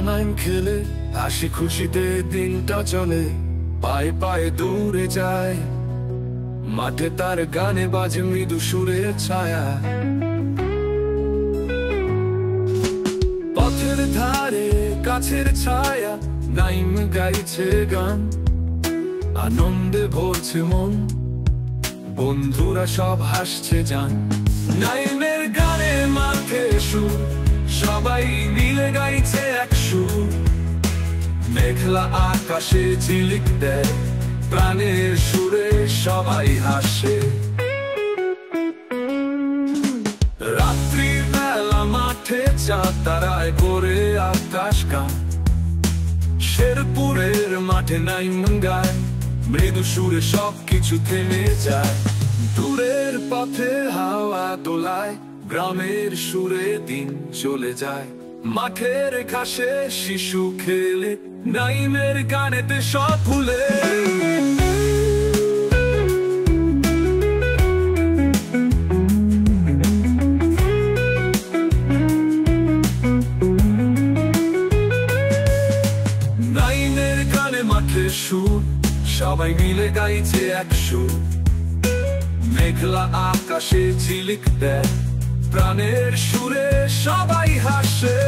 নাইম খেলে হাসি খুশিতে দিনটা চলে, পায়ে পায়ে দূরে যায়। মাঠে তার গানে বাজে মৃদু সুরের ছায়া, পথের ধারে গাছের ছায়া, নাইম গাইছে গান, আনন্দে ভরছে মন, বন্ধুরা সব হাসছে জান। নাইমের গানে মাঠে সুর, সবাই মিলে গাইছে এক সুর। মেঘলা আকাশে ঝিলিক দেয়, প্রাণের সুরে সবাই হাসে। রাত্রির বেলা মাঠে চাঁদ তারায় করে আকাশ গান, শেরপুরের মাঠে নাইম গায়, মৃদু সুরে সবকিছু থেমে যায়। দূরের পথে হাওয়া দোলায়, গ্রামের সুরে দিন চলে যায়। মাঠের ঘাসে শিশু খেলে, নাইমের গানেতে সব ভুলে। নাইমের গানে মাঠে সুর, সবাই মিলে গাইছে এক সুর। মেঘলা আকাশে ঝিলিক দেয়, প্রাণের সুরে সবাই হাসে।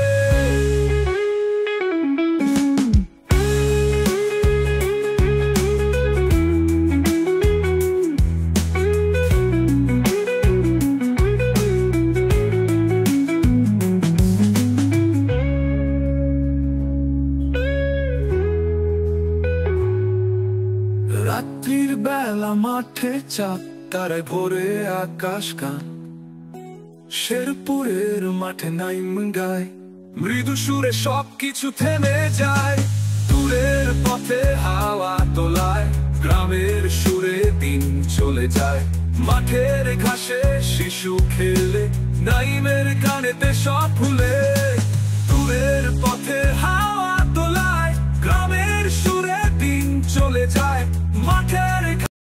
রাত্রির বেলা মাঠে চাঁদ তারায় ভরে আকাশ গান, শেরপুরের মাঠে নাইম গায়, মৃদু সুরে সবকিছু থেমে যায়। দূরের পথে হাওয়া তোলায়, গ্রামের সুরে দিন চলে যায়। মাঠের ঘাসে শিশু খেলে, নাইমের গানেতে সব ভুলে। দূরের পথে হাওয়া তোলায়, গ্রামের সুরে দিন চলে যায়। মাঠের